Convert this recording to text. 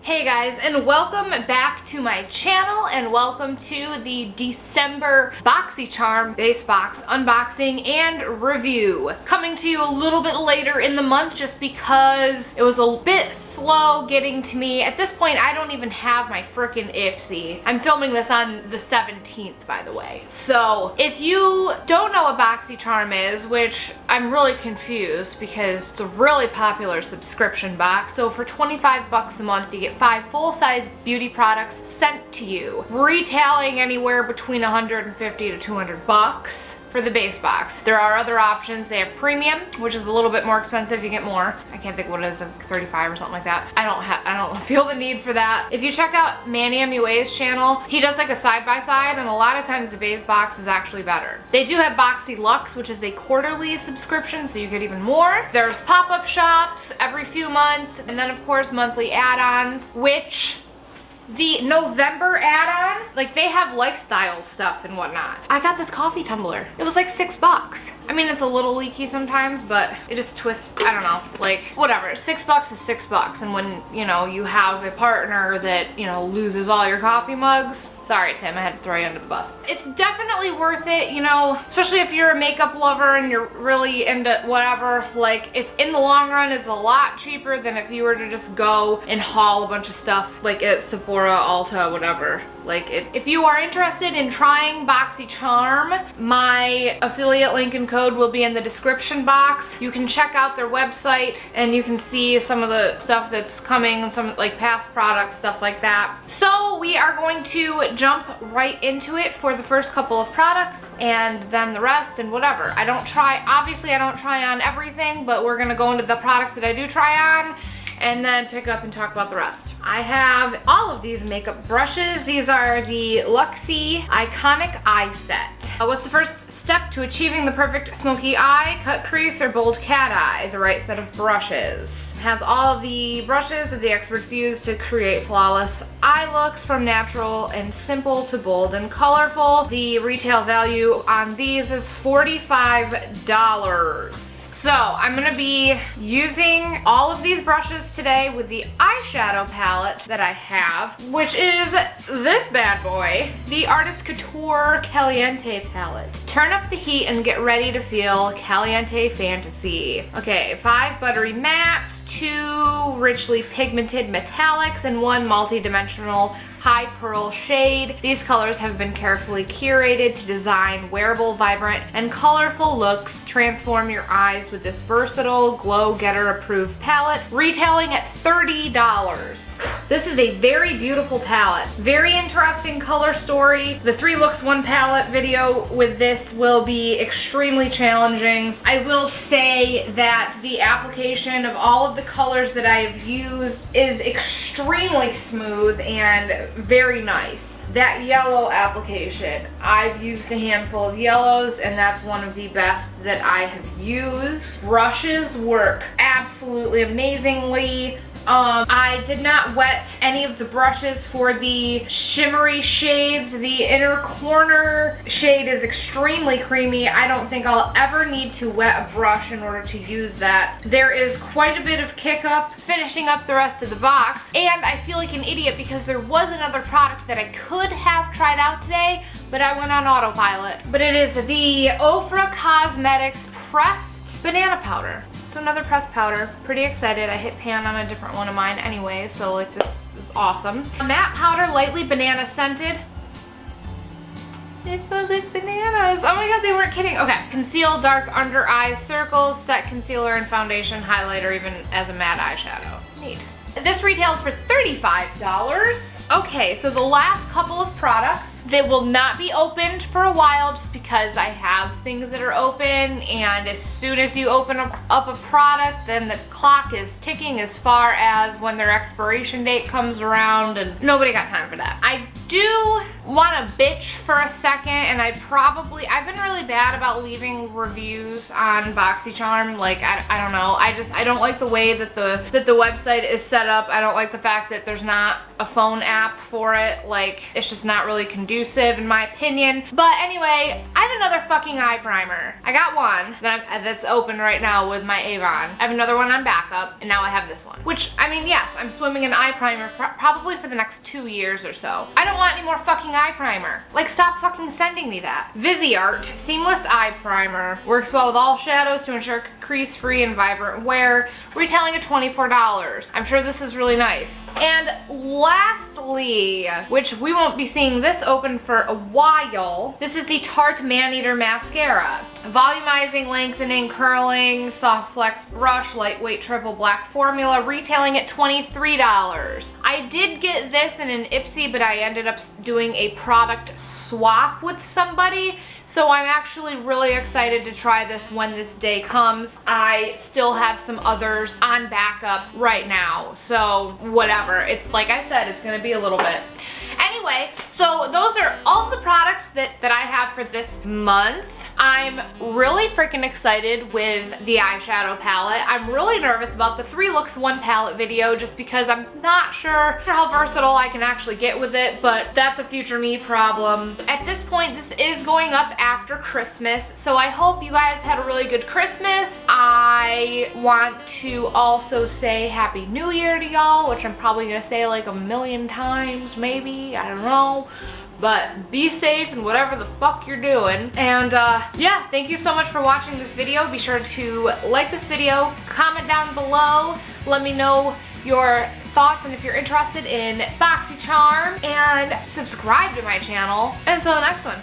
Hey guys, and welcome back to my channel, and welcome to the December Boxycharm base box unboxing and review. Coming to you a little bit later in the month just because it was a bit slow getting to me. At this point, I don't even have my frickin' Ipsy. I'm filming this on the 17th, by the way. So if you don't know what Boxycharm is, which I'm really confused because it's a really popular subscription box. So for 25 bucks a month, you get 5 full-size beauty products sent to you, retailing anywhere between 150 to 200 bucks for the base box. There are other options. They have premium, which is a little bit more expensive. You get more. I can't think what it is, like 35 or something like that. I don't feel the need for that. If you check out Amanda-UUNIIFES channel, he does like a side-by-side, and a lot of times the base box is actually better. They do have Boxy Luxe, which is a quarterly subscription, so you get even more. There's pop-up shops every few months, and then of course monthly add-ons, which the November add-on, like they have lifestyle stuff and whatnot. I got this coffee tumbler. It was like 6 bucks. I mean, it's a little leaky sometimes, but it just twists, I don't know, like whatever. 6 bucks is 6 bucks. And when, you know, you have a partner that, you know, loses all your coffee mugs, sorry Tim, I had to throw you under the bus. It's definitely worth it, you know, especially if you're a makeup lover and you're really into whatever. Like, it's in the long run, it's a lot cheaper than if you were to just go and haul a bunch of stuff like at Sephora, Ulta, whatever. Like, if you are interested in trying Boxycharm, my affiliate link and code will be in the description box. You can check out their website and you can see some of the stuff that's coming and some like past products, stuff like that. So we are going to jump right into it for the first couple of products and then the rest and whatever. Obviously I don't try on everything, but we're gonna go into the products that I do try on and then pick up and talk about the rest. I have all of these makeup brushes. These are the Luxie Iconic Eye Set. What's the first step to achieving the perfect smoky eye, cut crease, or bold cat eye? The right set of brushes. It has all of the brushes that the experts use to create flawless eye looks, from natural and simple to bold and colorful. The retail value on these is $45. So I'm gonna be using all of these brushes today with the eyeshadow palette that I have, which is this bad boy, the Artist Couture Caliente palette. Turn up the heat and get ready to feel Caliente fantasy. Okay, 5 buttery mattes, 2 richly pigmented metallics, and 1 multi-dimensional high pearl shade. These colors have been carefully curated to design wearable, vibrant, and colorful looks. Transform your eyes with this versatile, Glow Getter approved palette, retailing at $30. This is a very beautiful palette. Very interesting color story. The 3 looks 1 palette video with this will be extremely challenging. I will say that the application of all of the colors that I have used is extremely smooth and very nice. That yellow application, I've used a handful of yellows and that's one of the best that I have used. Brushes work absolutely amazingly. I did not wet any of the brushes for the shimmery shades. The inner corner shade is extremely creamy. I don't think I'll ever need to wet a brush in order to use that. There is quite a bit of kick up finishing up the rest of the box, and I feel like an idiot because there was another product that I could have tried out today, but I went on autopilot. But it is the Ofra Cosmetics Pressed Banana Powder. So another pressed powder. Pretty excited. I hit pan on a different one of mine anyway, so like this is awesome. A matte powder, lightly banana scented. It smells like bananas. Oh my god, they weren't kidding. Okay. Conceal dark under eye circles, set concealer and foundation, highlighter, even as a matte eyeshadow. Neat. This retails for $35. Okay, so the last couple of products, they will not be opened for a while just because I have things that are open, and as soon as you open up a product, then the clock is ticking as far as when their expiration date comes around, and nobody got time for that. I do want to bitch for a second, and I've been really bad about leaving reviews on Boxycharm. Like, I don't know. I don't like the way that the website is set up. I don't like the fact that there's not a phone app for it. Like, it's just not really conducive in my opinion. But anyway, I have another fucking eye primer. I got one that's open right now with my Avon. I have another one on backup, and now I have this one. Which, I mean, yes, I'm swimming in eye primer probably for the next 2 years or so. I don't want any more fucking eye primer. Like, stop fucking sending me that. Viseart Seamless Eye Primer works well with all shadows to ensure crease-free and vibrant wear. Retailing at $24. I'm sure this is really nice. And lastly, which we won't be seeing this open for a while, this is the Tarte Maneater Mascara. Volumizing, lengthening, curling, soft flex brush, lightweight triple black formula, retailing at $23. I did get this in an Ipsy, but I ended up doing a product swap with somebody. So I'm actually really excited to try this when this day comes. I still have some others on backup right now. So whatever. It's like I said, it's gonna be a little bit. Anyway, so those are all the products that I have for this month. I'm really freaking excited with the eyeshadow palette. I'm really nervous about the 3 looks 1 palette video just because I'm not sure how versatile I can actually get with it, but that's a future me problem. At this point, this is going up after Christmas, so I hope you guys had a really good Christmas. I want to also say Happy New Year to y'all, which I'm probably gonna say like a million times, maybe, I don't know. But be safe and whatever the fuck you're doing. And yeah, thank you so much for watching this video. Be sure to like this video, comment down below, let me know your thoughts and if you're interested in Boxycharm, and subscribe to my channel. And until the next one.